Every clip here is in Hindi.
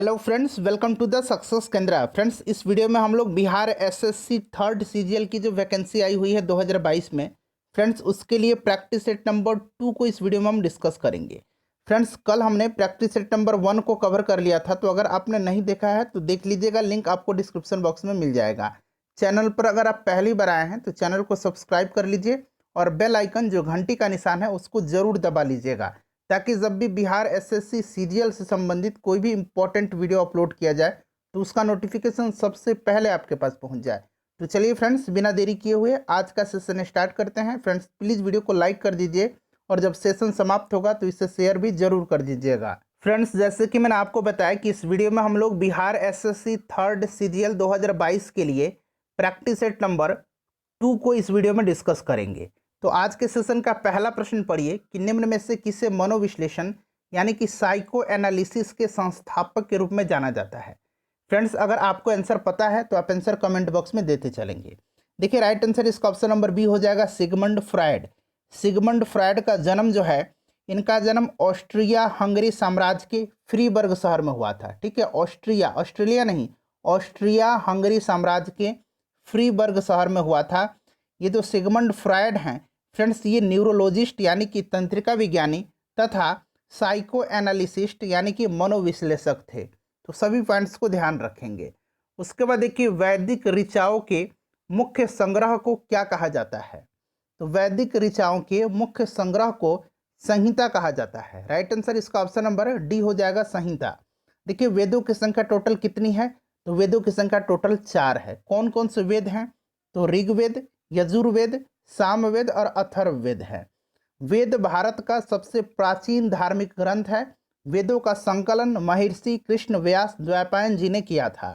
Hello friends, welcome to the success Kendra. Friends, इस वीडियो में हम लोग बिहार एसएससी थर्ड सीजीएल की जो वैकेंसी आई हुई है 2022 में, फ्रेंड्स उसके लिए प्रैक्टिस सेट नंबर 2 को इस वीडियो में हम डिस्कस करेंगे। फ्रेंड्स, कल हमने प्रैक्टिस सेट नंबर 1 को कवर कर लिया था, तो अगर आपने नहीं देखा है तो देख लीजिएगा, लिंक आपको डिस्क्रिप्शन बॉक्स में मिल जाएगा। चैनल पर अगर आप पहली बार आए हैं तो चैनल को सब्सक्राइब कर लीजिए और बेल आइकन जो घंटी का निशान है उसको ज़रूर दबा लीजिएगा, ताकि जब भी बिहार एसएससी सीजीएल से संबंधित कोई भी इंपॉर्टेंट वीडियो अपलोड किया जाए तो उसका नोटिफिकेशन सबसे पहले आपके पास पहुंच जाए। तो चलिए फ्रेंड्स, बिना देरी किए हुए आज का सेशन स्टार्ट करते हैं। फ्रेंड्स, प्लीज़ वीडियो को लाइक कर दीजिए और जब सेशन समाप्त होगा तो इसे शेयर भी जरूर कर दीजिएगा। फ्रेंड्स, जैसे कि मैंने आपको बताया कि इस वीडियो में हम लोग बिहार एसएससी थर्ड सीजीएल 2022 के लिए प्रैक्टिस सेट नंबर 2 को इस वीडियो में डिस्कस करेंगे। तो आज के सेशन का पहला प्रश्न पढ़िए कि निम्न में से किसे मनोविश्लेषण यानी कि साइको एनालिसिस के संस्थापक के रूप में जाना जाता है। फ्रेंड्स, अगर आपको आंसर पता है तो आप आंसर कमेंट बॉक्स में देते चलेंगे। देखिए, राइट आंसर इसका ऑप्शन नंबर बी हो जाएगा, सिगमंड फ्रायड। सिगमंड फ्रायड का जन्म जो है, इनका जन्म ऑस्ट्रिया हंगरी साम्राज्य के फ्रीबर्ग शहर में हुआ था। ठीक है, ऑस्ट्रेलिया नहीं, ऑस्ट्रिया हंगरी साम्राज्य के फ्रीबर्ग शहर में हुआ था। ये जो सिगमंड फ्रायड हैं फ्रेंड्स, ये न्यूरोलॉजिस्ट यानी कि तंत्रिका विज्ञानी तथा साइको एनालिसिस्ट यानी कि मनोविश्लेषक थे। तो सभी पॉइंट्स को ध्यान रखेंगे। उसके बाद देखिए, वैदिक ऋचाओं के मुख्य संग्रह को क्या कहा जाता है। तो वैदिक ऋचाओं के मुख्य संग्रह को संहिता कहा जाता है। राइट आंसर इसका ऑप्शन नंबर डी हो जाएगा, संहिता। देखिए, वेदों की संख्या टोटल कितनी है, तो वेदों की संख्या टोटल 4 है। कौन कौन से वेद हैं, तो ऋग्वेद, यजुर्वेद, सामवेद और अथर्ववेद है। वेद भारत का सबसे प्राचीन धार्मिक ग्रंथ है। वेदों का संकलन महर्षि कृष्ण व्यास द्वैपायन जी ने किया था।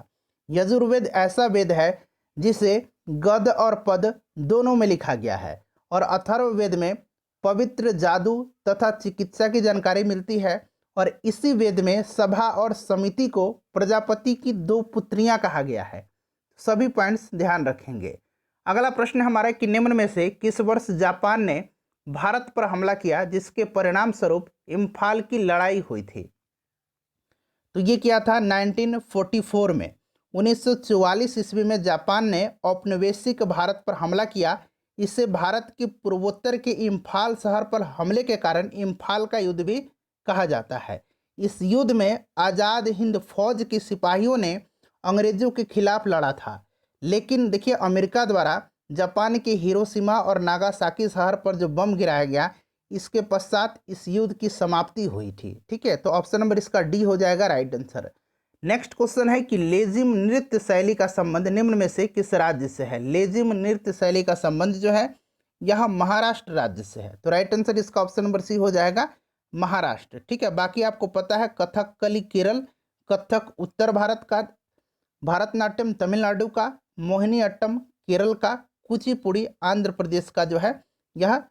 यजुर्वेद ऐसा वेद है जिसे गद और पद दोनों में लिखा गया है। और अथर्ववेद में पवित्र जादू तथा चिकित्सा की जानकारी मिलती है। और इसी वेद में सभा और समिति को प्रजापति की 2 पुत्रियां कहा गया है। सभी पॉइंट्स ध्यान रखेंगे। अगला प्रश्न हमारा कि निम्न में से किस वर्ष जापान ने भारत पर हमला किया जिसके परिणाम स्वरूप इम्फाल की लड़ाई हुई थी। तो ये किया था 1944 में। 1944 ईस्वी में जापान ने औपनिवेशिक भारत पर हमला किया। इससे भारत के पूर्वोत्तर के इम्फाल शहर पर हमले के कारण इम्फाल का युद्ध भी कहा जाता है। इस युद्ध में आज़ाद हिंद फौज के सिपाहियों ने अंग्रेजों के खिलाफ लड़ा था, लेकिन देखिए, अमेरिका द्वारा जापान के हिरोशिमा और नागासाकी शहर पर जो बम गिराया गया, इसके पश्चात इस युद्ध की समाप्ति हुई थी। ठीक है, तो ऑप्शन नंबर इसका डी हो जाएगा, राइट आंसर। नेक्स्ट क्वेश्चन है कि लेजिम नृत्य शैली का संबंध निम्न में से किस राज्य से है। लेजिम नृत्य शैली का संबंध जो है यह महाराष्ट्र राज्य से है। तो राइट आंसर इसका ऑप्शन नंबर सी हो जाएगा, महाराष्ट्र। ठीक है, बाकी आपको पता है कथकली केरल, कथक उत्तर भारत का, भारतनाट्यम तमिलनाडु का, मोहिनी अट्टम केरल का, कुचिपुड़ी आंध्र प्रदेश का जो है यह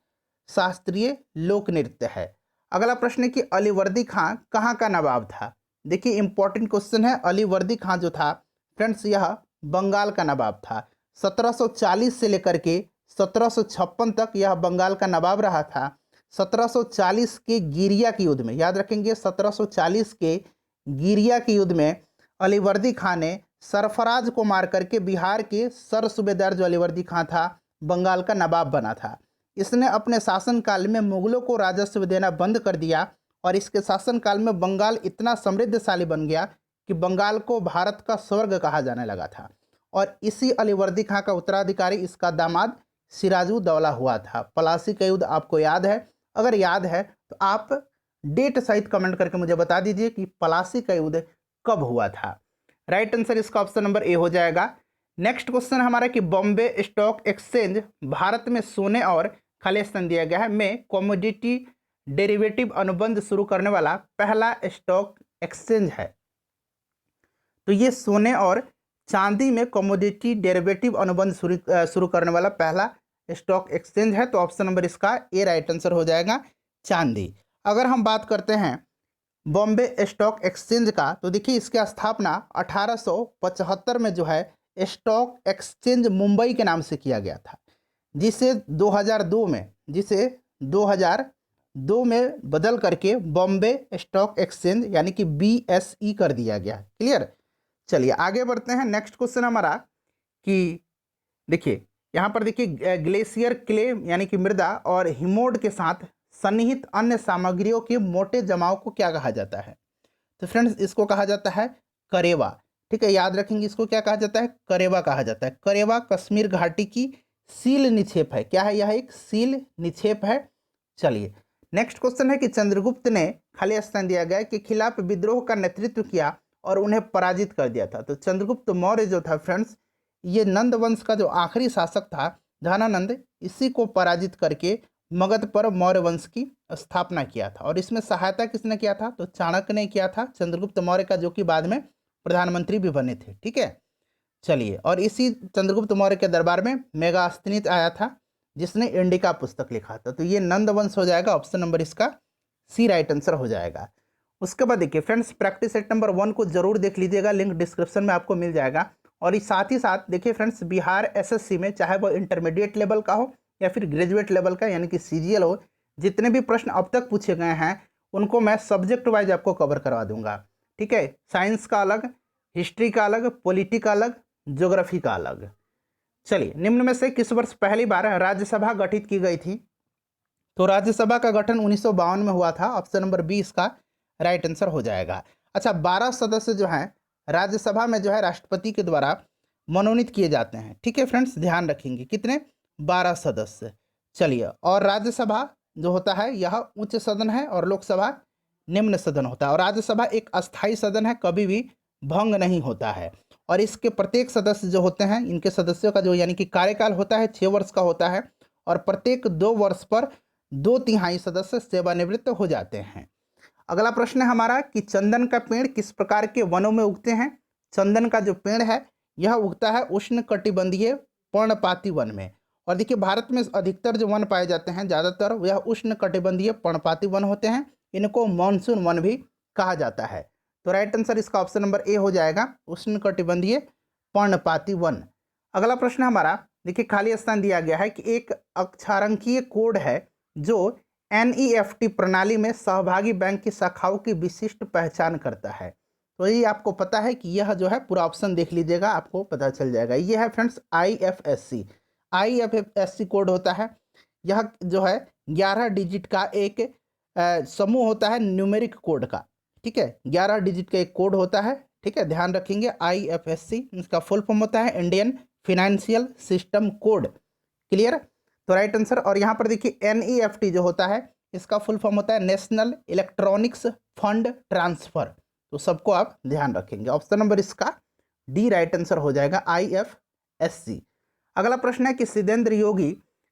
शास्त्रीय लोक नृत्य है। अगला प्रश्न है कि अलीवर्दी खां कहाँ का नवाब था। देखिए, इंपॉर्टेंट क्वेश्चन है। अलीवर्दी खां जो था फ्रेंड्स, यह बंगाल का नवाब था। 1740 से लेकर के 1756 तक यह बंगाल का नवाब रहा था। 1740 के गिरिया के युद्ध में, याद रखेंगे, 1740 के गिरिया के युद्ध में अलीवर्दी खां ने सरफराज को मार करके बिहार के सर सूबेदार जो अलीवर्दी खां था, बंगाल का नवाब बना था। इसने अपने शासनकाल में मुगलों को राजस्व देना बंद कर दिया और इसके शासनकाल में बंगाल इतना समृद्धशाली बन गया कि बंगाल को भारत का स्वर्ग कहा जाने लगा था। और इसी अलीवर्दी खां का उत्तराधिकारी इसका दामाद सिराजुद्दौला हुआ था। पलासी का युद्ध आपको याद है? अगर याद है तो आप डेट सहित कमेंट करके मुझे बता दीजिए कि पलासी का युद्ध कब हुआ था। राइट आंसर इसका ऑप्शन नंबर ए हो जाएगा। नेक्स्ट क्वेश्चन हमारा कि बॉम्बे स्टॉक एक्सचेंज भारत में सोने और खाली स्थान दिया गया है में कमोडिटी डेरिवेटिव अनुबंध शुरू करने वाला पहला स्टॉक एक्सचेंज है। तो ये सोने और चांदी में कमोडिटी डेरिवेटिव अनुबंध शुरू करने वाला पहला स्टॉक एक्सचेंज है। तो ऑप्शन नंबर इसका ए राइट आंसर हो जाएगा, चांदी। अगर हम बात करते हैं बॉम्बे स्टॉक एक्सचेंज का, तो देखिए इसकी स्थापना 1875 में जो है स्टॉक एक्सचेंज मुंबई के नाम से किया गया था, जिसे 2002 2 में बदल करके बॉम्बे स्टॉक एक्सचेंज यानी कि BSE कर दिया गया। क्लियर। चलिए आगे बढ़ते हैं। नेक्स्ट क्वेश्चन हमारा कि देखिए यहाँ पर देखिए ग्लेशियर क्ले यानी कि मृदा और हिमोड के साथ सन्निहित अन्य सामग्रियों के मोटे जमाव को क्या कहा जाता है? तो फ्रेंड्स इसको कहा जाता है करेवा। ठीक है, याद रखेंगे इसको क्या कहा जाता है? करेवा कहा जाता है। करेवा कश्मीर घाटी की सील निक्षेप है। क्या है? यह एक सील निक्षेप है। चलिए नेक्स्ट क्वेश्चन है कि चंद्रगुप्त ने खाली स्थान दिया गया के खिलाफ विद्रोह का नेतृत्व किया और उन्हें पराजित कर दिया था। तो चंद्रगुप्त मौर्य जो था फ्रेंड्स, ये नंद वंश का जो आखिरी शासक था धनानंद, इसी को पराजित करके मगध पर मौर्य वंश की स्थापना किया था। और इसमें सहायता किसने किया था? तो चाणक्य ने किया था, चंद्रगुप्त मौर्य का, जो कि बाद में प्रधानमंत्री भी बने थे। ठीक है, चलिए और इसी चंद्रगुप्त मौर्य के दरबार में मेगास्तीनित आया था जिसने इंडिका पुस्तक लिखा था। तो ये नंद वंश हो जाएगा, ऑप्शन नंबर इसका सी राइट आंसर हो जाएगा। उसके बाद देखिए फ्रेंड्स प्रैक्टिस सेट नंबर 1 को जरूर देख लीजिएगा, लिंक डिस्क्रिप्शन में आपको मिल जाएगा। और इस साथ ही साथ देखिए फ्रेंड्स बिहार SSC में चाहे वो इंटरमीडिएट लेवल का हो या फिर ग्रेजुएट लेवल का यानी कि CGL हो, जितने भी प्रश्न अब तक पूछे गए हैं उनको मैं सब्जेक्ट वाइज आपको कवर करवा दूंगा। ठीक है, साइंस का अलग, हिस्ट्री का अलग, पॉलिटी का अलग, ज्योग्राफी का अलग। चलिए निम्न में से किस वर्ष पहली बार राज्यसभा गठित की गई थी? तो राज्यसभा का गठन 1952 में हुआ था। ऑप्शन नंबर बी इसका राइट आंसर हो जाएगा। अच्छा 12 सदस्य जो हैं राज्यसभा में जो है राष्ट्रपति के द्वारा मनोनीत किए जाते हैं। ठीक है फ्रेंड्स, ध्यान रखेंगे कितने? 12 सदस्य। चलिए और राज्यसभा जो होता है यह उच्च सदन है और लोकसभा निम्न सदन होता है। और राज्यसभा एक अस्थायी सदन है, कभी भी भंग नहीं होता है। और इसके प्रत्येक सदस्य जो होते हैं, इनके सदस्यों का जो यानी कि कार्यकाल होता है 6 वर्ष का होता है। और प्रत्येक 2 वर्ष पर 2/3 सदस्य सेवानिवृत्त हो जाते हैं। अगला प्रश्न है हमारा कि चंदन का पेड़ किस प्रकार के वनों में उगते हैं? चंदन का जो पेड़ है यह उगता है उष्ण कटिबंधीय पर्णपाती वन में। और देखिए भारत में अधिकतर जो वन पाए जाते हैं ज़्यादातर वह उष्ण कटिबंधीय पर्णपाती वन होते हैं। इनको मानसून वन भी कहा जाता है। तो राइट आंसर इसका ऑप्शन नंबर ए हो जाएगा, उष्ण कटिबंधीय पर्णपाती वन। अगला प्रश्न हमारा देखिए खाली स्थान दिया गया है कि एक अक्षरांकीय कोड है जो NEFT प्रणाली में सहभागी बैंक की शाखाओं की विशिष्ट पहचान करता है। तो ये आपको पता है कि यह जो है पूरा ऑप्शन देख लीजिएगा, आपको पता चल जाएगा। ये है फ्रेंड्स IFSC कोड होता है। यह जो है 11 डिजिट का एक समूह होता है न्यूमेरिक कोड का। ठीक है, 11 डिजिट का एक कोड होता है। ठीक है, ध्यान रखेंगे IFSC, इसका फुल फॉर्म होता है Indian financial system code. Clear. तो राइट आंसर। और यहाँ पर देखिए NEFT जो होता है इसका फुल फॉर्म होता है नेशनल इलेक्ट्रॉनिक्स फंड ट्रांसफर। तो सबको आप ध्यान रखेंगे। ऑप्शन नंबर इसका डी राइट आंसर हो जाएगा, IFSC। अगला प्रश्न है कि सिद्धेंद्र योगी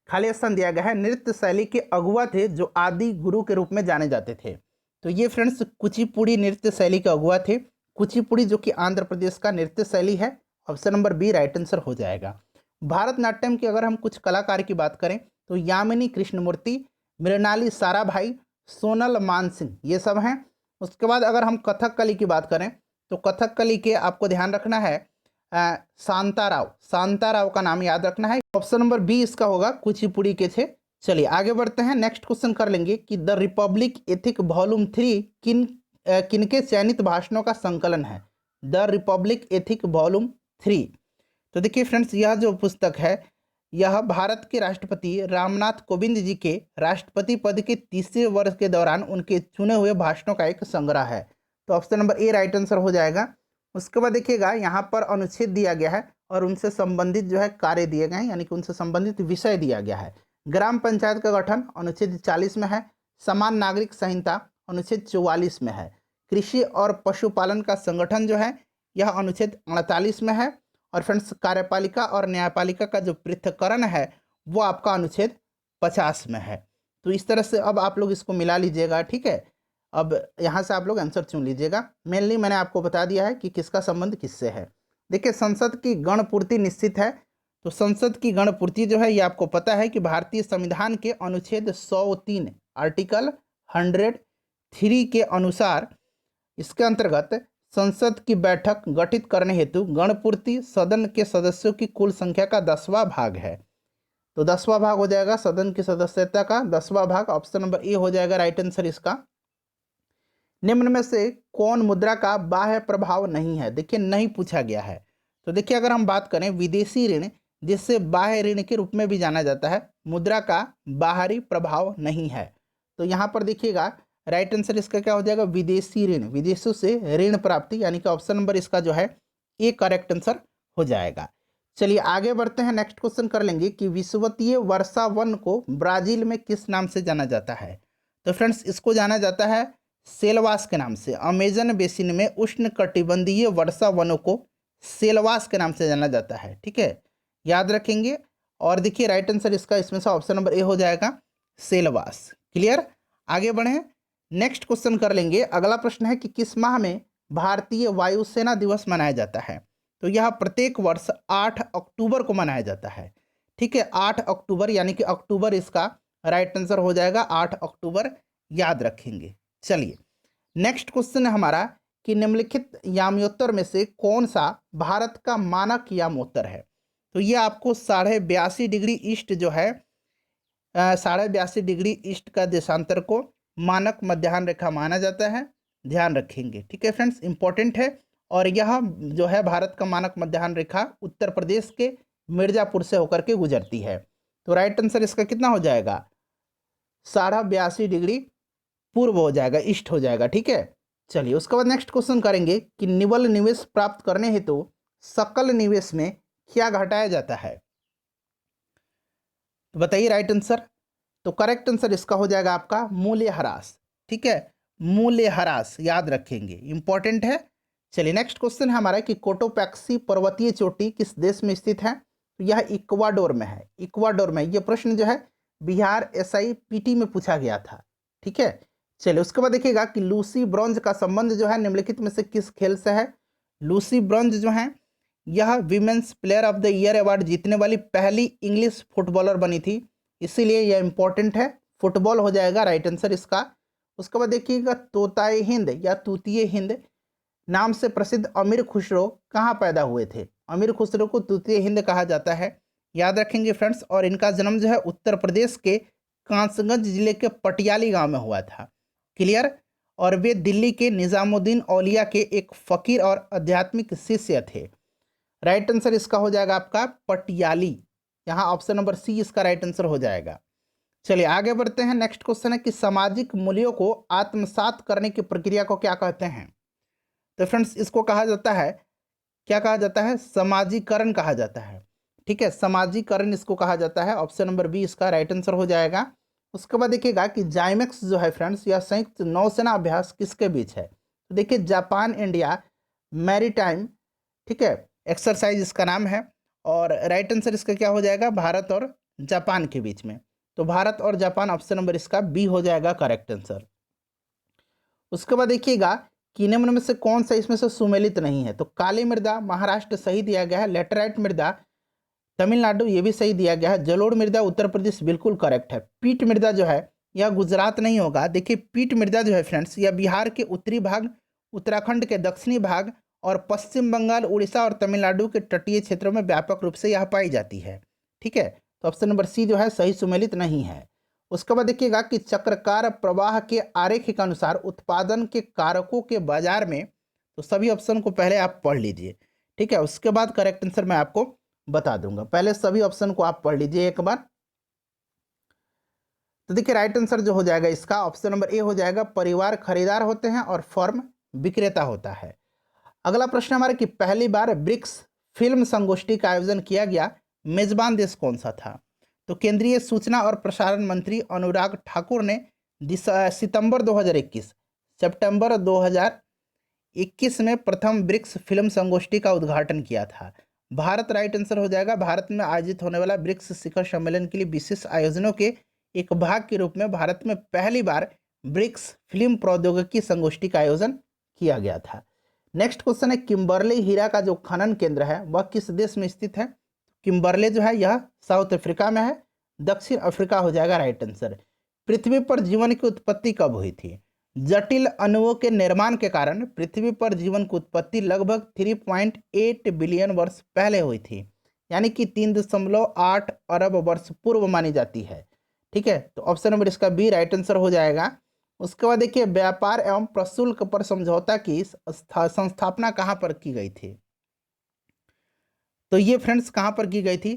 खाली स्थान दिया गया है नृत्य शैली के अगुआ थे जो आदि गुरु के रूप में जाने जाते थे। तो ये फ्रेंड्स कुचिपुड़ी नृत्य शैली के अगुआ थे। कुचिपुड़ी जो कि आंध्र प्रदेश का नृत्य शैली है। Option number B right answer हो जाएगा। भारतनाट्यम की अगर हम कुछ कलाकार की बात करें तो यामिनी कृष्णमूर्ति, मृणाली साराभाई, सोनल मानसिंह, ये सब हैं। उसके बाद अगर हम कथकली की बात करें तो कथकली के आपको ध्यान रखना है शांताराव का नाम याद रखना है। ऑप्शन नंबर बी इसका होगा, कुचिपुड़ी के थे। चलिए आगे बढ़ते हैं। नेक्स्ट क्वेश्चन कर लेंगे कि द रिपब्लिक एथिक वॉल्यूम 3 किनके चयनित भाषणों का संकलन है? The Republic ethic volume 3। तो देखिए फ्रेंड्स यह जो पुस्तक है यह भारत के राष्ट्रपति रामनाथ कोविंद जी के राष्ट्रपति पद के 3रे वर्ष के दौरान उनके चुने हुए भाषणों का एक संग्रह है। तो option number A right answer हो जाएगा। उसके बाद देखिएगा यहाँ पर अनुच्छेद दिया गया है और उनसे संबंधित जो है कार्य दिए गए हैं, यानी कि उनसे संबंधित विषय दिया गया है। ग्राम पंचायत का गठन अनुच्छेद 40 में है। समान नागरिक संहिता अनुच्छेद 44 में है। कृषि और पशुपालन का संगठन जो है यह अनुच्छेद 48 में है। और फ्रेंड्स कार्यपालिका और न्यायपालिका का जो पृथक्करण है वो आपका अनुच्छेद 50 में है। तो इस तरह से अब आप लोग इसको मिला लीजिएगा। ठीक है, अब यहाँ से आप लोग आंसर चुन लीजिएगा। मेनली मैंने आपको बता दिया है कि किसका संबंध किससे है। देखिए संसद की गणपूर्ति निश्चित है। तो संसद की गणपूर्ति जो है ये आपको पता है कि भारतीय संविधान के अनुच्छेद 103 आर्टिकल 103 के अनुसार इसके अंतर्गत संसद की बैठक गठित करने हेतु गणपूर्ति सदन के सदस्यों की कुल संख्या का 10वां भाग है। तो 10वां भाग हो जाएगा सदन की सदस्यता का, 10वां भाग ऑप्शन नंबर ए हो जाएगा राइट आंसर इसका। निम्न में से कौन मुद्रा का बाह्य प्रभाव नहीं है? देखिए नहीं पूछा गया है। तो देखिए अगर हम बात करें विदेशी ऋण, जिससे बाह्य ऋण के रूप में भी जाना जाता है, मुद्रा का बाहरी प्रभाव नहीं है। तो यहाँ पर देखिएगा राइट आंसर इसका क्या हो जाएगा? विदेशी ऋण, विदेशों से ऋण प्राप्ति, यानी कि ऑप्शन नंबर इसका जो है ए करेक्ट आंसर हो जाएगा। चलिए आगे बढ़ते हैं, नेक्स्ट क्वेश्चन कर लेंगे कि विषुवतीय वर्षा वन को ब्राजील में किस नाम से जाना जाता है? तो फ्रेंड्स इसको जाना जाता है सेलवास के नाम से। अमेजन बेसिन में उष्ण कटिबंधीय वर्षा वनों को सेलवास के नाम से जाना जाता है, ठीक है, याद रखेंगे। और देखिए राइट आंसर इसका इसमें से ऑप्शन नंबर ए हो जाएगा सेलवास। क्लियर, आगे बढ़े, नेक्स्ट क्वेश्चन कर लेंगे। अगला प्रश्न है कि किस माह में भारतीय वायुसेना दिवस मनाया जाता है? तो यह प्रत्येक वर्ष 8 अक्टूबर को मनाया जाता है, ठीक है, 8 अक्टूबर, यानी कि अक्टूबर इसका राइट आंसर हो जाएगा, 8 अक्टूबर याद रखेंगे। चलिए नेक्स्ट क्वेश्चन है हमारा कि निम्नलिखित याम्योत्तर में से कौन सा भारत का मानक यामोत्तर है? तो ये आपको 82.5 डिग्री ईस्ट जो है 82.5 डिग्री ईस्ट का देशांतर को मानक मध्याह्न रेखा माना जाता है, ध्यान रखेंगे, ठीक है फ्रेंड्स, इंपॉर्टेंट है। और यह जो है भारत का मानक मध्याह्न रेखा उत्तर प्रदेश के मिर्जापुर से होकर के गुजरती है। तो राइट आंसर इसका कितना हो जाएगा? 82.5 डिग्री पूर्व हो जाएगा, ईस्ट हो जाएगा, ठीक है। चलिए उसके बाद नेक्स्ट क्वेश्चन करेंगे कि निवल निवेश प्राप्त करने हेतु सकल निवेश में क्या घटाया जाता है? तो बताइए राइट आंसर। तो करेक्ट आंसर इसका हो जाएगा आपका मूल्यह्रास, ठीक है, मूल्यह्रास याद रखेंगे, इंपॉर्टेंट है। चलिए नेक्स्ट क्वेश्चन है हमारा कि कोटोपैक्सी पर्वतीय चोटी किस देश में स्थित है? तो यह इक्वाडोर में है, इक्वाडोर में। यह प्रश्न जो है बिहार SIPT में पूछा गया था, ठीक है। चलिए उसके बाद देखिएगा कि लूसी ब्रॉन्ज का संबंध जो है निम्नलिखित में से किस खेल से है? लूसी ब्रॉन्ज जो है यह women's player of the year award जीतने वाली पहली इंग्लिश फुटबॉलर बनी थी, इसीलिए यह इंपॉर्टेंट है, फुटबॉल हो जाएगा राइट आंसर इसका। उसके बाद देखिएगा तोताए हिंद या तूतिए हिंद नाम से प्रसिद्ध अमीर खुसरो कहाँ पैदा हुए थे? अमीर खुसरो को तूतिए हिंद कहा जाता है, याद रखेंगे फ्रेंड्स। और इनका जन्म जो है उत्तर प्रदेश के कांसगंज जिले के पटियाली गांव में हुआ था, क्लियर। और वे दिल्ली के निजामुद्दीन औलिया के एक फकीर और आध्यात्मिक शिष्य थे। राइट आंसर इसका हो जाएगा आपका पटियाली, यहाँ ऑप्शन नंबर सी इसका राइट आंसर हो जाएगा। चलिए आगे बढ़ते हैं, नेक्स्ट क्वेश्चन है कि सामाजिक मूल्यों को आत्मसात करने की प्रक्रिया को क्या कहते हैं? तो फ्रेंड्स इसको कहा जाता है, क्या कहा जाता है? समाजीकरण कहा जाता है, ठीक है, समाजीकरण इसको कहा जाता है, ऑप्शन नंबर बी इसका राइट आंसर हो जाएगा। उसके बाद देखिएगा कि जाइमेक्स जो है फ्रेंड्स यह संयुक्त नौसेना अभ्यास किसके बीच है? तो देखिए जापान इंडिया मैरीटाइम, ठीक है, एक्सरसाइज इसका नाम है। और राइट आंसर इसका क्या हो जाएगा? भारत और जापान के बीच में। तो भारत और जापान ऑप्शन नंबर इसका बी हो जाएगा करेक्ट आंसर। उसके बाद देखिएगा कि निम्न में से कौन सा इसमें से सुमेलित नहीं है? तो काली मृदा महाराष्ट्र सही दिया गया है, लेटराइट मृदा तमिलनाडु ये भी सही दिया गया है, जलोढ़ मृदा उत्तर प्रदेश बिल्कुल करेक्ट है। पीट मृदा जो है यह गुजरात नहीं होगा। देखिए पीट मृदा जो है फ्रेंड्स यह बिहार के उत्तरी भाग, उत्तराखंड के दक्षिणी भाग और पश्चिम बंगाल, उड़ीसा और तमिलनाडु के तटीय क्षेत्रों में व्यापक रूप से यह पाई जाती है, ठीक है। तो ऑप्शन नंबर सी जो है सही सुमेलित नहीं है। उसके बाद देखिएगा कि चक्राकार प्रवाह के आरेख के अनुसार उत्पादन के कारकों के बाजार में, तो सभी ऑप्शन को पहले आप पढ़ लीजिए, ठीक है, उसके बाद करेक्ट आंसर मैं आपको बता दूंगा। पहले सभी ऑप्शन को आप पढ़ लीजिए एक बार। तो देखिए राइट आंसर जो हो जाएगा इसका ऑप्शन नंबर ए हो जाएगा, परिवार खरीदार होते हैं और फर्म विक्रेता होता है। अगला प्रश्न हमारा कि पहली बार ब्रिक्स फिल्म संगोष्ठी का आयोजन किया गया, मेजबान देश कौन सा था? तो केंद्रीय सूचना और प्रसारण मंत्री अनुराग ठाकुर ने सितंबर 2021 सितंबर 2021 में प्रथम ब्रिक्स फिल्म संगोष्ठी का उद्घाटन किया था। भारत राइट आंसर हो जाएगा। भारत में आयोजित होने वाला ब्रिक्स शिखर सम्मेलन के लिए विशेष आयोजनों के एक भाग के रूप में भारत में पहली बार ब्रिक्स फिल्म प्रौद्योगिकी संगोष्ठी का आयोजन किया गया था। नेक्स्ट क्वेश्चन है किम्बरले हीरा का जो खनन केंद्र है वह किस देश में स्थित है? किम्बरले जो है यह साउथ अफ्रीका में है, दक्षिण अफ्रीका हो जाएगा राइट आंसर। पृथ्वी पर जीवन की उत्पत्ति कब हुई थी? जटिल अणुओं के निर्माण के कारण पृथ्वी पर जीवन की उत्पत्ति लगभग 3.8 बिलियन वर्ष पहले हुई थी, यानी कि 3.8 अरब वर्ष पूर्व मानी जाती है। ठीक है, तो ऑप्शन नंबर इसका बी राइट आंसर हो जाएगा। उसके बाद देखिए व्यापार एवं प्रशुल्क पर समझौता की संस्थापना कहाँ पर की गई थी? तो ये फ्रेंड्स कहाँ पर की गई थी?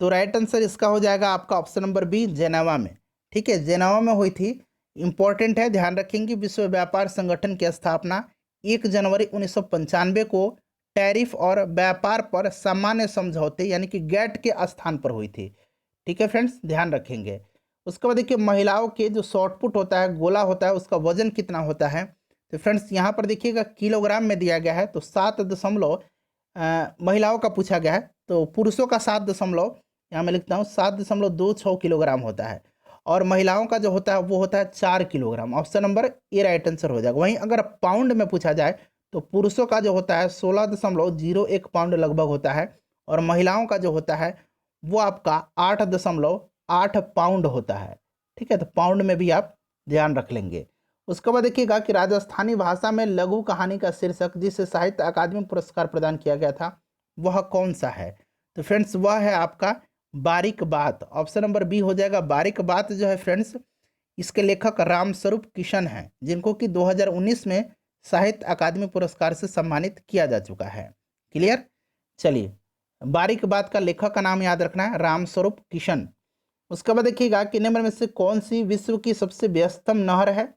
तो राइट आंसर इसका हो जाएगा आपका ऑप्शन नंबर बी जेनेवा में। ठीक है, जेनेवा में हुई थी। इंपॉर्टेंट है, ध्यान रखेंगे। विश्व व्यापार संगठन की स्थापना 1 जनवरी 1995 को टैरिफ और व्यापार पर सामान्य समझौते यानी कि गैट के स्थान पर हुई थी। ठीक है फ्रेंड्स, ध्यान रखेंगे। उसके बाद देखिए महिलाओं के जो शॉर्टपुट होता है, गोला होता है, उसका वजन कितना होता है? तो फ्रेंड्स यहाँ पर देखिएगा किलोग्राम में दिया गया है, तो 7 महिलाओं का पूछा गया है, तो पुरुषों का 7 यहाँ मैं लिखता हूँ 7.26 किलोग्राम होता है, और महिलाओं का जो होता है वो होता है 4 kilogram. Option number A right answer हो जाएगा। वहीं अगर पाउंड में पूछा जाए तो पुरुषों का जो होता है 16.01 पाउंड लगभग होता है, और महिलाओं का जो होता है वो आपका 8.8 पाउंड होता है। ठीक है, तो पाउंड में भी आप ध्यान रख लेंगे। उसके बाद देखिएगा कि राजस्थानी भाषा में लघु कहानी का शीर्षक जिसे साहित्य अकादमी पुरस्कार प्रदान किया गया था वह कौन सा है? तो फ्रेंड्स वह है आपका बारीक बात। ऑप्शन नंबर बी हो जाएगा। बारीक बात जो है फ्रेंड्स, इसके लेखक रामस्वरूप किशन हैं, जिनको कि 2019 में साहित्य अकादमी पुरस्कार से सम्मानित किया जा चुका है। क्लियर? चलिए, बारीक बात का लेखक का नाम याद रखना है, रामस्वरूप किशन। उसके बाद देखिएगा कि निम्न में से कौन सी विश्व की सबसे व्यस्तम नहर है?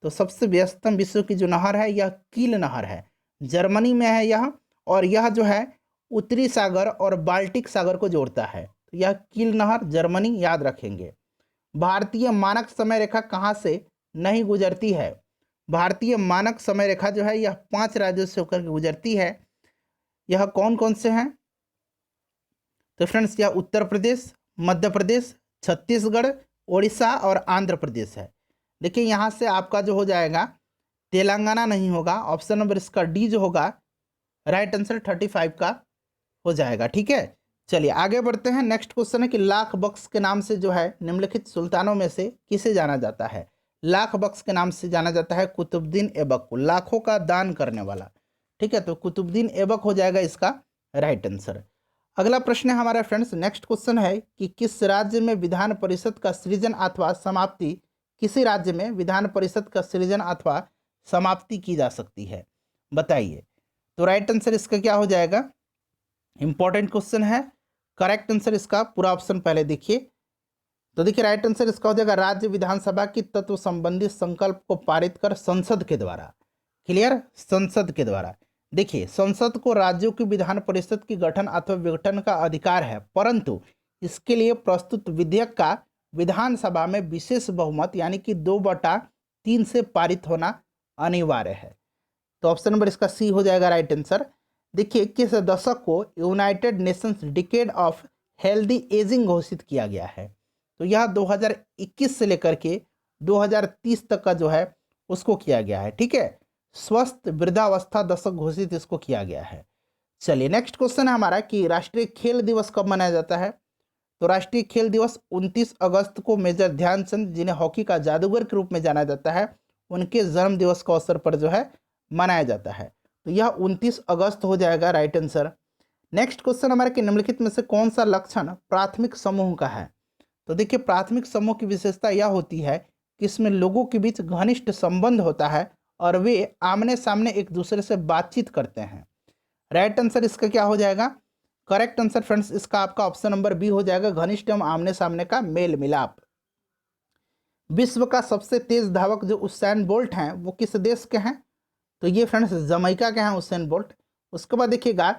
तो सबसे व्यस्तम विश्व की जो नहर है यह कील नहर है, जर्मनी में है यह, और यह जो है उत्तरी सागर और बाल्टिक सागर को जोड़ता है। तो यह कील नहर जर्मनी, याद रखेंगे। भारतीय मानक समय रेखा कहाँ से नहीं गुजरती है? भारतीय मानक समय रेखा जो है यह 5 राज्यों से होकर के गुजरती है। यह कौन कौन से हैं? तो फ्रेंड्स यह उत्तर प्रदेश, मध्य प्रदेश, छत्तीसगढ़, उड़ीसा और आंध्र प्रदेश है। देखिए यहाँ से आपका जो हो जाएगा तेलंगाना नहीं होगा। ऑप्शन नंबर इसका डी जो होगा राइट आंसर 35 का हो जाएगा। ठीक है, चलिए आगे बढ़ते हैं। नेक्स्ट क्वेश्चन है कि लाख बख्श के नाम से जो है निम्नलिखित सुल्तानों में से किसे जाना जाता है? लाख बख्श के नाम से जाना जाता है कुतुबुद्दीन ऐबक को, लाखों का दान करने वाला। ठीक है, तो कुतुबुद्दीन ऐबक हो जाएगा इसका राइट आंसर। अगला प्रश्न है हमारा फ्रेंड्स, नेक्स्ट क्वेश्चन है कि किस राज्य में विधान परिषद का सृजन अथवा समाप्ति, किसी राज्य में विधान परिषद का सृजन अथवा समाप्ति की जा सकती है? बताइए। तो राइट आंसर इसका क्या हो जाएगा? इंपॉर्टेंट क्वेश्चन है। करेक्ट आंसर इसका पूरा ऑप्शन पहले देखिए। तो देखिए राइट आंसर इसका हो जाएगा राज्य विधानसभा की तत्व संबंधी संकल्प को पारित कर संसद के द्वारा। क्लियर? संसद के द्वारा। देखिए संसद को राज्यों की विधान परिषद की गठन अथवा विघटन का अधिकार है, परंतु इसके लिए प्रस्तुत विधेयक का विधानसभा में विशेष बहुमत यानी कि 2/3 से पारित होना अनिवार्य है। तो ऑप्शन नंबर इसका सी हो जाएगा राइट आंसर। देखिए किस दशक को United Nations decade of healthy ageing घोषित किया गया है? तो यह 2021 से लेकर के 2030 तक का जो है उसको किया गया है। ठीक है, स्वस्थ वृद्धावस्था दशक घोषित इसको किया गया है। चलिए नेक्स्ट क्वेश्चन है हमारा कि राष्ट्रीय खेल दिवस कब मनाया जाता है? तो राष्ट्रीय खेल दिवस 29 अगस्त को मेजर ध्यानचंद, जिन्हें हॉकी का जादूगर के रूप में जाना जाता है, उनके जन्म दिवस के अवसर पर जो है मनाया जाता है। तो यह 29 अगस्त हो जाएगा राइट आंसर। नेक्स्ट क्वेश्चन हमारे कि निम्नलिखित में से कौन सा लक्षण प्राथमिक समूह का है? तो देखिए प्राथमिक समूह की विशेषता यह होती है कि इसमें लोगों के बीच घनिष्ठ संबंध होता है और वे आमने सामने एक दूसरे से बातचीत करते हैं। राइट आंसर इसका क्या हो जाएगा? करेक्ट आंसर फ्रेंड्स इसका आपका ऑप्शन नंबर बी हो जाएगा, घनिष्ठ एवं आमने सामने का मेल मिलाप। विश्व का सबसे तेज धावक जो उसेन बोल्ट हैं वो किस देश के हैं? तो ये फ्रेंड्स जमैका के हैं उसेन बोल्ट। उसके बाद देखिएगा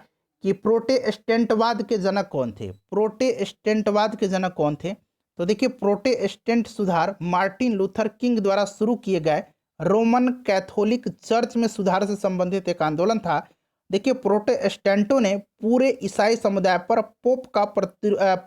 कि प्रोटेस्टेंटवाद के जनक कौन थे? प्रोटेस्टेंटवाद के जनक कौन थे? तो देखिए प्रोटेस्टेंट सुधार मार्टिन लूथर किंग द्वारा शुरू किए गए रोमन कैथोलिक चर्च में सुधार से संबंधित एक आंदोलन था। देखिए प्रोटेस्टेंटों ने पूरे ईसाई समुदाय पर पोप का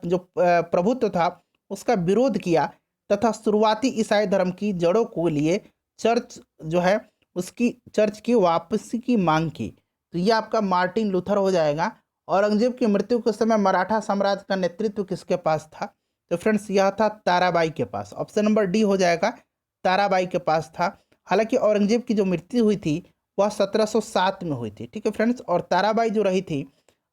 जो प्रभुत्व था उसका विरोध किया तथा शुरुआती ईसाई धर्म की जड़ों को लिए चर्च जो है उसकी चर्च की वापसी की मांग की। तो ये आपका मार्टिन लूथर हो जाएगा। औरंगजेब की मृत्यु के समय मराठा साम्राज्य का नेतृत्व किसके पास था? तो फ्रेंड्स यह था ताराबाई के पास। ऑप्शन नंबर डी हो जाएगा, ताराबाई के पास था। हालांकि औरंगजेब की जो मृत्यु हुई थी वह 1707 में हुई थी। ठीक है फ्रेंड्स, और ताराबाई जो रही थी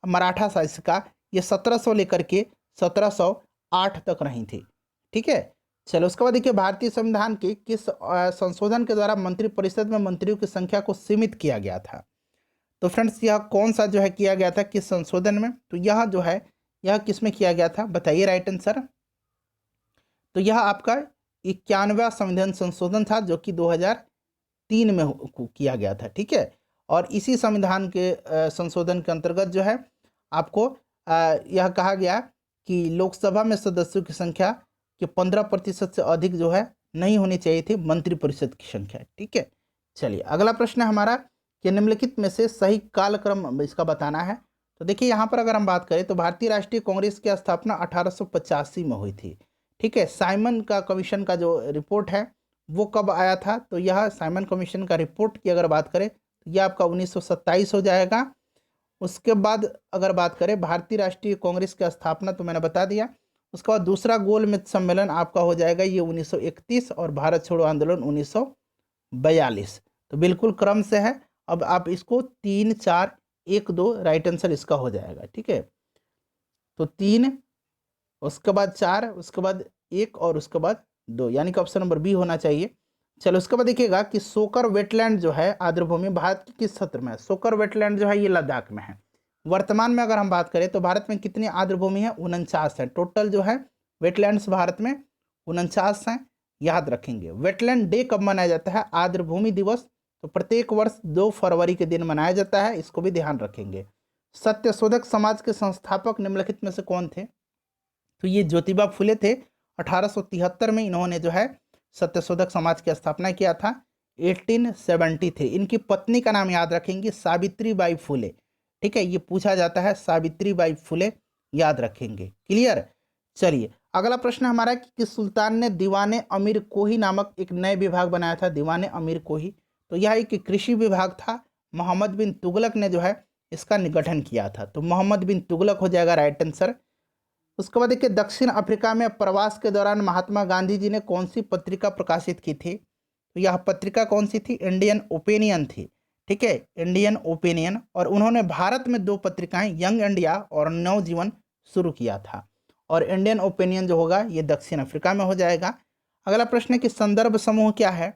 मराठा शासिका ये 1700 लेकर के 1708 तक रही थी। ठीक है, चलो उसके बाद देखिए भारतीय संविधान के किस संशोधन के द्वारा मंत्रिपरिषद में मंत्रियों की संख्या को सीमित किया गया था। तो फ्रेंड्स यह कौन सा जो है किया गया था किस संशोधन में, तो यह जो है यह किस में किया गया था, बताइए राइट आंसर। तो यह आपका 91वां संविधान संशोधन था जो कि 2003 में किया गया था। ठीक है, और इसी संविधान के संशोधन के अंतर्गत जो है आपको यह कहा गया कि लोकसभा में सदस्यों की संख्या के 15% से अधिक जो है नहीं होनी चाहिए थी मंत्रिपरिषद की संख्या। ठीक है, चलिए अगला प्रश्न है हमारा कि निम्नलिखित में से सही कालक्रम इसका बताना है। तो देखिए यहाँ पर अगर हम बात करें तो भारतीय राष्ट्रीय कांग्रेस की स्थापना 1885 में हुई थी। ठीक है, साइमन का कमीशन का जो रिपोर्ट है वो कब आया था, तो यह साइमन कमीशन का रिपोर्ट की अगर बात करें तो यह आपका 1927 हो जाएगा। उसके बाद अगर बात करें भारतीय राष्ट्रीय कांग्रेस की स्थापना तो मैंने बता दिया। उसके बाद दूसरा गोलमेज सम्मेलन आपका हो जाएगा ये 1931 और भारत छोड़ो आंदोलन 1942। तो बिल्कुल क्रम से है। अब आप इसको 3 4 1 2 राइट आंसर इसका हो जाएगा। ठीक है, तो 3 उसके बाद 4 उसके बाद 1 और उसके बाद 2 यानी कि ऑप्शन नंबर बी होना चाहिए। चलो उसके बाद देखिएगा कि सोकर वेटलैंड जो है आर्द्रभूमि भारत के किस क्षेत्र में है। सोकर वेटलैंड जो है ये लद्दाख में है। वर्तमान में अगर हम बात करें तो भारत में कितनी आर्द्रभूमि है, 49 है। टोटल जो है वेटलैंड्स भारत में 49 हैं, याद रखेंगे। वेटलैंड डे कब मनाया जाता है, आर्द्रभूमि दिवस, तो प्रत्येक वर्ष 2 फरवरी के दिन मनाया जाता है, इसको भी ध्यान रखेंगे। सत्यशोधक समाज के संस्थापक निम्नलिखित में से कौन थे, तो ये ज्योतिबा फुले थे। 1873 में इन्होंने जो है सत्यशोधक समाज की स्थापना किया था। 1873 इनकी पत्नी का नाम याद रखेंगे सावित्री बाई फुले। ठीक है, ये पूछा जाता है सावित्री बाई फुले, याद रखेंगे। क्लियर, चलिए अगला प्रश्न हमारा कि सुल्तान ने दीवाने अमीर कोही नामक एक नए विभाग बनाया था। दीवाने अमीर कोही, तो यह एक कृषि विभाग था। मोहम्मद बिन तुगलक ने जो है इसका गठन किया था। तो मोहम्मद बिन तुगलक हो जाएगा राइट आंसर। उसके बाद देखिए दक्षिण अफ्रीका में प्रवास के दौरान महात्मा गांधी जी ने कौन सी पत्रिका प्रकाशित की थी, तो यह पत्रिका कौन सी थी, इंडियन ओपिनियन थी। ठीक है, इंडियन ओपिनियन। और उन्होंने भारत में 2 पत्रिकाएं यंग इंडिया और नवजीवन शुरू किया था। और इंडियन ओपिनियन जो होगा ये दक्षिण अफ्रीका में हो जाएगा। अगला प्रश्न है कि संदर्भ समूह क्या है,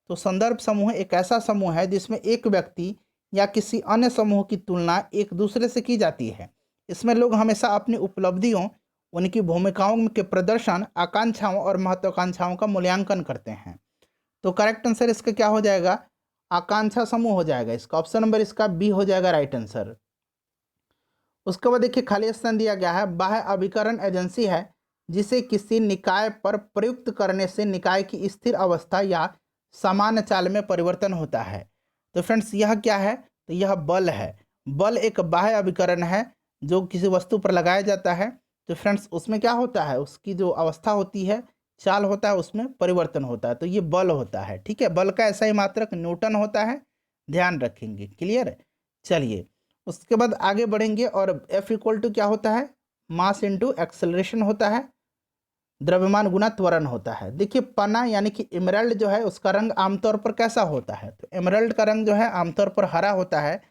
तो संदर्भ समूह एक ऐसा समूह है जिसमें एक व्यक्ति या किसी अन्य समूह की तुलना एक दूसरे से की जाती है। इसमें लोग हमेशा अपनी उपलब्धियों, उनकी भूमिकाओं के प्रदर्शन, आकांक्षाओं और महत्वाकांक्षाओं का मूल्यांकन करते हैं। तो करेक्ट आंसर इसका क्या हो जाएगा, आकांक्षा समूह हो जाएगा। इसका ऑप्शन नंबर इसका बी हो जाएगा राइट आंसर। उसके बाद देखिए खाली स्थान दिया गया है बाह्य अभिकरण एजेंसी है जिसे किसी निकाय पर प्रयुक्त करने से निकाय की स्थिर अवस्था या सामान्य चाल में परिवर्तन होता है। तो फ्रेंड्स यह क्या है, तो यह बल है। बल एक बाह्य अभिकरण है जो किसी वस्तु पर लगाया जाता है। तो फ्रेंड्स उसमें क्या होता है, उसकी जो अवस्था होती है, चाल होता है, उसमें परिवर्तन होता है। तो ये बल होता है। ठीक है, बल का ऐसा ही मात्रक न्यूटन होता है, ध्यान रखेंगे। क्लियर, चलिए उसके बाद आगे बढ़ेंगे। और F इक्वल टू क्या होता है, मास इंटू एक्सेलरेशन होता है, द्रव्यमान गुना त्वरण होता है। देखिए पना यानी कि एमराल्ड जो है उसका रंग आमतौर पर कैसा होता है, तो एमराल्ड का रंग जो है आमतौर पर हरा होता है,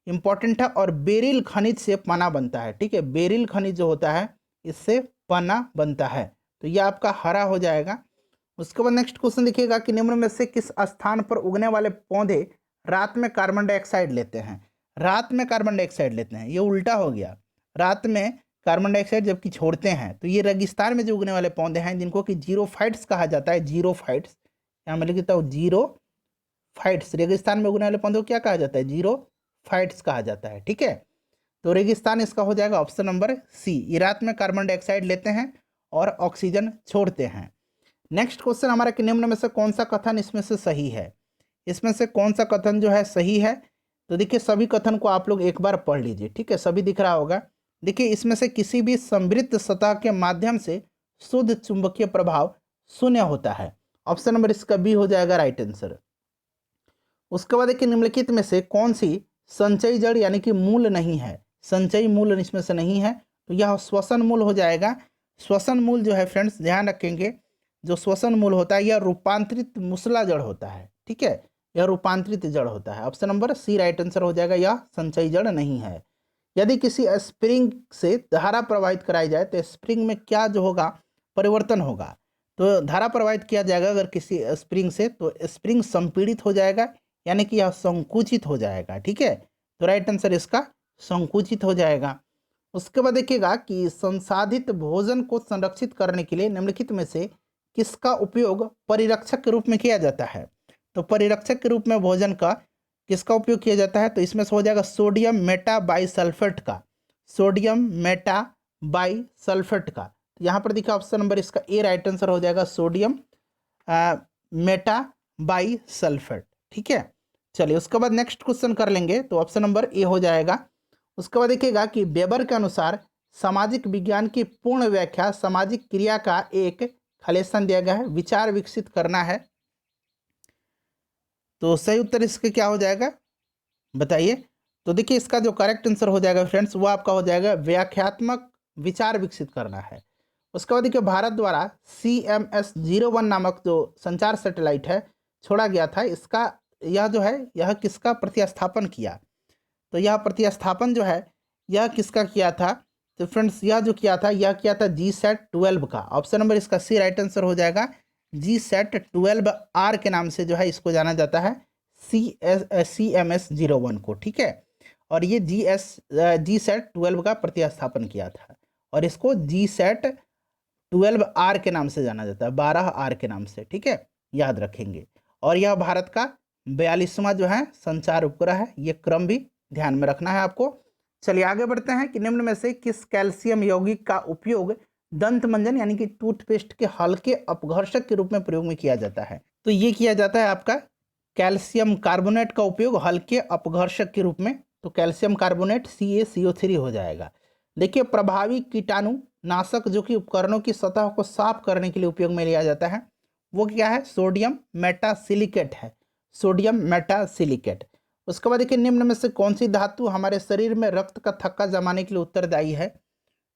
इंपॉर्टेंट है। और बेरिल खनिज से पना बनता है। ठीक है, बेरिल खनिज जो होता है इससे पना बनता है, तो यह आपका हरा हो जाएगा। उसके बाद नेक्स्ट क्वेश्चन देखिएगा कि निम्न में से किस स्थान पर उगने वाले पौधे रात में कार्बन डाइऑक्साइड लेते हैं। रात में कार्बन डाइऑक्साइड लेते हैं, ये उल्टा हो गया। रात में कार्बन डाइऑक्साइड जबकि छोड़ते हैं। तो ये रेगिस्तान में जो उगने वाले पौधे हैं जिनको कि जीरोफाइट्स कहा जाता है, जीरोफाइट्स, यहाँ मैं लिख देता हूँ जीरोफाइट्स। रेगिस्तान में उगने वाले पौधों को क्या कहा जाता है, जीरोफाइट्स कहा जाता है। ठीक है, तो रेगिस्तान इसका हो जाएगा ऑप्शन नंबर सी। ये रात में कार्बन डाइऑक्साइड लेते हैं और ऑक्सीजन छोड़ते हैं। नेक्स्ट क्वेश्चन हमारा कि निम्न में से कौन सा कथन इसमें से सही है। इसमें से कौन सा कथन जो है सही है, तो देखिए सभी कथन को आप लोग एक बार पढ़ लीजिए। ठीक है, सभी दिख रहा होगा। देखिए इसमें से किसी भी समृद्ध सतह के माध्यम से शुद्ध चुंबकीय प्रभाव शून्य होता है। ऑप्शन नंबर इसका बी हो जाएगा राइट आंसर। उसके बाद देखिए निम्नलिखित में से कौन सी संचयी जड़ यानी कि मूल नहीं है, संचयी मूल इसमें से नहीं है, तो यह श्वसन मूल हो जाएगा। श्वसन मूल जो है फ्रेंड्स ध्यान रखेंगे, जो श्वसन मूल होता है यह रूपांतरित मूसला जड़ होता है। ठीक है, यह रूपांतरित जड़ होता है। Option number C right answer हो जाएगा, यह संचयी जड़ नहीं है। यदि किसी स्प्रिंग से धारा प्रवाहित कराई जाए तो स्प्रिंग में क्या जो होगा परिवर्तन होगा। तो धारा प्रवाहित किया जाएगा अगर किसी स्प्रिंग से, तो स्प्रिंग संपीड़ित हो जाएगा, यानी कि यह संकुचित हो जाएगा। ठीक है, तो राइट आंसर इसका संकुचित हो जाएगा। उसके बाद देखिएगा कि संसाधित भोजन को संरक्षित करने के लिए निम्नलिखित में से किसका उपयोग परिरक्षक के रूप में किया जाता है। तो परिरक्षक के रूप में भोजन का किसका उपयोग किया जाता है, तो इसमें से हो जाएगा सोडियम मेटाबाइसल्फेट का, सोडियम मेटाबाइसल्फेट का। तो यहाँ पर देखिए ऑप्शन नंबर इसका ए राइट आंसर हो जाएगा, सोडियम मेटाबाइसल्फेट। ठीक है, चलिए उसके बाद नेक्स्ट क्वेश्चन कर लेंगे, तो ऑप्शन नंबर ए हो जाएगा। उसके बाद देखिएगा कि वेबर के अनुसार सामाजिक विज्ञान की पूर्ण व्याख्या सामाजिक क्रिया का एक खाली स्थान दिया गया है, विचार विकसित करना है। तो सही उत्तर इसका क्या हो जाएगा बताइए। तो देखिए इसका जो करेक्ट आंसर हो जाएगा फ्रेंड्स, वो आपका हो जाएगा व्याख्यात्मक विचार विकसित करना है। उसके बाद देखिए भारत द्वारा CMS-01 नामक जो संचार सैटेलाइट है छोड़ा गया था, इसका यह जो है यह किसका प्रतिस्थापन किया। तो यह प्रतिस्थापन जो है यह किसका किया था, तो फ्रेंड्स यह जो किया था यह किया था GSAT-12 का। ऑप्शन नंबर इसका सी राइट आंसर हो जाएगा। GSAT-12R के नाम से जो है इसको जाना जाता है, CMS-01 को। ठीक है, और ये GSAT-12 का प्रतिस्थापन किया था, और इसको GSAT-12R के नाम से जाना जाता है, 12R के नाम से। ठीक है, याद रखेंगे। और यह भारत का 42वां जो है संचार उपग्रह है, ये क्रम भी ध्यान में रखना है आपको। चलिए आगे बढ़ते हैं कि निम्न में से किस कैल्शियम यौगिक का उपयोग दंत मंजन यानी कि टूथपेस्ट के हल्के अपघर्षक के रूप में प्रयोग में किया जाता है। तो ये किया जाता है आपका कैल्शियम कार्बोनेट का उपयोग हल्के अपघर्षक के रूप में, तो कैल्शियम कार्बोनेट CaCO3 हो जाएगा। देखिए प्रभावी कीटाणु नाशक जो कि उपकरणों की सतह को साफ करने के लिए उपयोग में लिया जाता है, वो क्या है, सोडियम मेटासिलिकेट है, सोडियम मेटासिलिकेट। उसके बाद देखिए निम्न में से कौन सी धातु हमारे शरीर में रक्त का थक्का जमाने के लिए उत्तरदायी है।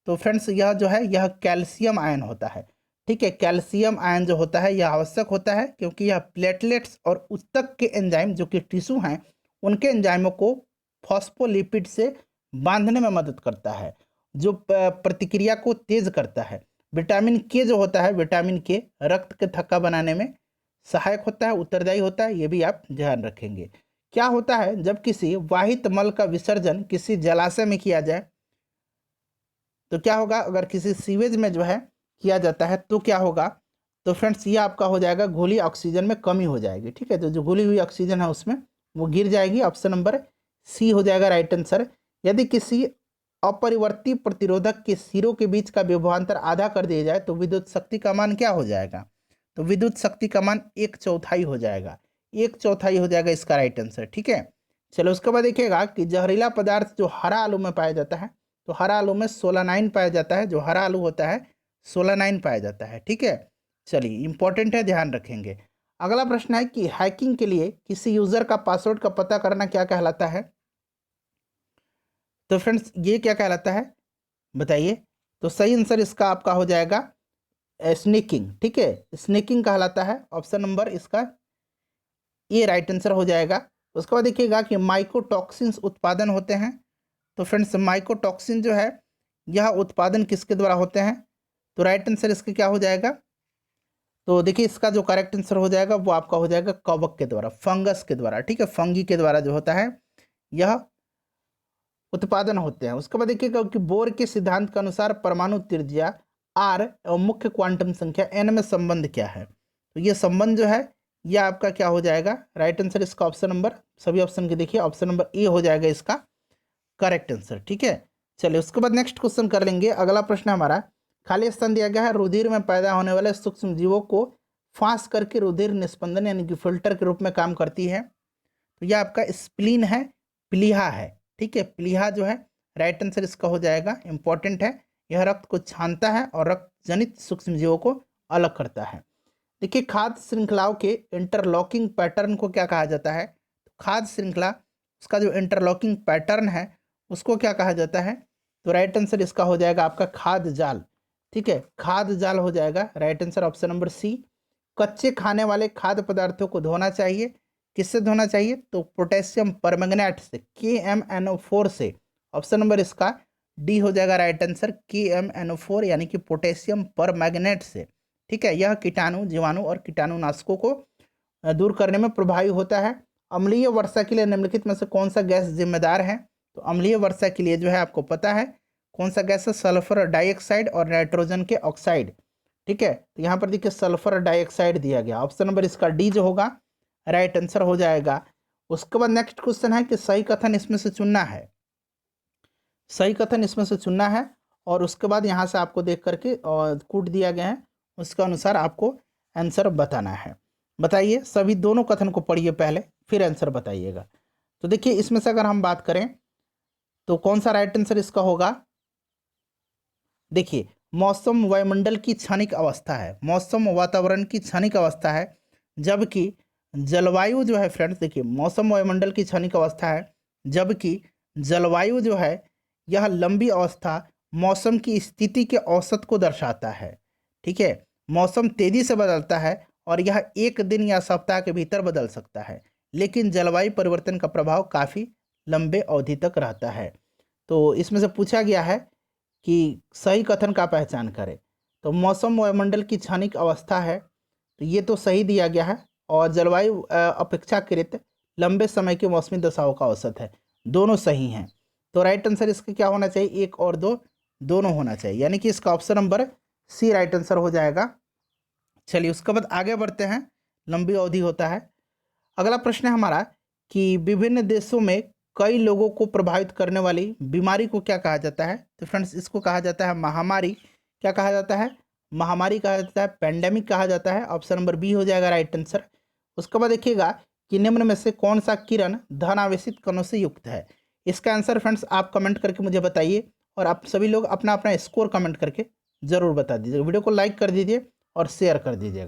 तो फ्रेंड्स यह जो है यह कैल्शियम आयन होता है। ठीक है, कैल्शियम आयन जो होता है यह आवश्यक होता है, क्योंकि यह प्लेटलेट्स और ऊतक के एंजाइम जो कि टिश्यू हैं उनके एंजाइमों को फॉस्फोलिपिड से बांधने में मदद करता है, जो प्रतिक्रिया को तेज करता है। विटामिन के जो होता है, विटामिन के रक्त के थक्का बनाने में सहायक होता है, उत्तरदायी होता है, ये भी आप ध्यान रखेंगे। क्या होता है जब किसी वाहित मल का विसर्जन किसी जलाशय में किया जाए, तो क्या होगा, अगर किसी सीवेज में जो है किया जाता है तो क्या होगा, तो फ्रेंड्स ये आपका हो जाएगा घुली ऑक्सीजन में कमी हो जाएगी। ठीक है, तो जो घुली हुई ऑक्सीजन है उसमें वो गिर जाएगी। ऑप्शन नंबर सी हो जाएगा राइट आंसर। यदि किसी अपरिवर्ती प्रतिरोधक के सिरों के बीच का विभवांतर आधा कर दिया जाए तो विद्युत शक्ति का मान क्या हो जाएगा, तो विद्युत शक्ति का मान 1/4 हो जाएगा, 1/4 हो जाएगा इसका राइट आंसर। ठीक है, चलो उसके बाद देखिएगा कि जहरीला पदार्थ जो हरा आलू में पाया जाता है, तो हरा आलू में सोलानाइन पाया जाता है, जो हरा आलू होता है सोलानाइन पाया जाता है। ठीक है, चलिए इंपॉर्टेंट है, ध्यान रखेंगे। अगला प्रश्न है कि हैकिंग के लिए किसी यूजर का पासवर्ड का पता करना क्या कहलाता है। तो फ्रेंड्स ये क्या कहलाता है बताइए। तो सही आंसर इसका आपका हो जाएगा स्नीकिंग। ठीक है, स्नीकिंग कहलाता है। ऑप्शन नंबर इसका ये राइट आंसर हो जाएगा। उसके बाद देखिएगा कि माइकोटॉक्सिन्स उत्पादन होते हैं। तो फ्रेंड्स माइकोटॉक्सिन जो है यह उत्पादन किसके द्वारा होते हैं, तो राइट आंसर इसका क्या हो जाएगा, तो देखिए इसका जो करेक्ट आंसर हो जाएगा वो आपका हो जाएगा कवक के द्वारा, फंगस के द्वारा। ठीक है, फंगी के द्वारा जो होता है यह उत्पादन होते हैं। उसके बाद देखिएगा कि बोर के सिद्धांत के अनुसार परमाणु त्रिज्या r और मुख्य क्वांटम संख्या n में संबंध क्या है। तो ये संबंध जो है यह आपका क्या हो जाएगा, राइट आंसर इसका ऑप्शन नंबर, सभी ऑप्शन के देखिए ऑप्शन नंबर ए हो जाएगा इसका करेक्ट आंसर। ठीक है, चलिए उसके बाद नेक्स्ट क्वेश्चन कर लेंगे। अगला प्रश्न हमारा खाली स्थान दिया गया है, रुधिर में पैदा होने वाले सूक्ष्म जीवों को फांस करके रुधिर निस्पंदन यानी कि फिल्टर के रूप में काम करती है। तो यह आपका स्प्लीन है, प्लीहा है। ठीक है, प्लीहा जो है राइट आंसर इसका हो जाएगा, इंपॉर्टेंट है। यह रक्त को छानता है और रक्त जनित सूक्ष्म जीवों को अलग करता है। देखिए खाद्य श्रृंखलाओं के इंटरलॉकिंग पैटर्न को क्या कहा जाता है, खाद्य श्रृंखला उसका जो इंटरलॉकिंग पैटर्न है उसको क्या कहा जाता है, तो राइट आंसर इसका हो जाएगा आपका खाद्य जाल। ठीक है, खाद्य जाल हो जाएगा right answer option number C. कच्चे खाने वाले खाद्य पदार्थों को धोना चाहिए, किससे धोना चाहिए, तो पोटेशियम परमैंगनेट से, KMnO4 से ऑप्शन नंबर इसका डी हो जाएगा राइट आंसर, KMnO4 यानी कि पोटेशियम परमैंगनेट से। ठीक है, यह कीटाणु, जीवाणु और कीटाणुनाशकों को दूर करने में प्रभावी होता है। अम्लीय वर्षा के लिए निम्नलिखित में से कौन सा गैस जिम्मेदार है? तो अम्लीय वर्षा के लिए जो है आपको पता है कौन सा गैस है, सल्फर डाइऑक्साइड और नाइट्रोजन के ऑक्साइड। ठीक है, तो यहाँ पर देखिए सल्फर डाइऑक्साइड दिया गया, ऑप्शन नंबर इसका डी जो होगा राइट आंसर हो जाएगा। उसके बाद नेक्स्ट क्वेश्चन है कि सही कथन इसमें से चुनना है, सही कथन इसमें से चुनना है और उसके बाद यहाँ से आपको देख करके और कूट दिया गया है, उसके अनुसार आपको आंसर बताना है। बताइए, सभी दोनों कथन को पढ़िए पहले, फिर आंसर बताइएगा। तो देखिए इसमें से अगर हम बात करें तो कौन सा राइट आंसर इसका होगा? देखिए, मौसम वायुमंडल की क्षणिक अवस्था है, मौसम वातावरण की क्षणिक अवस्था है, जबकि जलवायु जो है फ्रेंड्स, देखिए मौसम वायुमंडल की क्षणिक अवस्था है, जबकि जलवायु जो है यह लंबी अवस्था मौसम की स्थिति के औसत को दर्शाता है। ठीक है, मौसम तेजी से बदलता है और यह एक दिन या सप्ताह के भीतर बदल सकता है, लेकिन जलवायु परिवर्तन का प्रभाव काफ़ी लंबे अवधि तक रहता है। तो इसमें से पूछा गया है कि सही कथन का पहचान करें, तो मौसम वायुमंडल की क्षणिक अवस्था है, तो ये तो सही दिया गया है, और जलवायु अपेक्षाकृत लंबे समय की मौसमी दशाओं का औसत है, दोनों सही हैं। तो राइट आंसर इसका क्या होना चाहिए? एक और दो दोनों होना चाहिए, यानी कि इसका option number C right answer हो जाएगा। चलिए उसके बाद आगे बढ़ते हैं, लंबी अवधि होता है। अगला प्रश्न है हमारा कि विभिन्न देशों में कई लोगों को प्रभावित करने वाली बीमारी को क्या कहा जाता है? तो फ्रेंड्स इसको कहा जाता है महामारी। क्या कहा जाता है? महामारी कहा जाता है, पेंडेमिक कहा जाता है। ऑप्शन नंबर बी हो जाएगा राइट आंसर। उसके बाद देखिएगा कि निम्न में से कौन सा किरण धन आवेशित कणों से युक्त है? इसका आंसर फ्रेंड्स आप कमेंट करके मुझे बताइए, और आप सभी लोग अपना अपना स्कोर कमेंट करके ज़रूर बता दीजिए। वीडियो को लाइक कर दीजिए और शेयर कर दीजिएगा।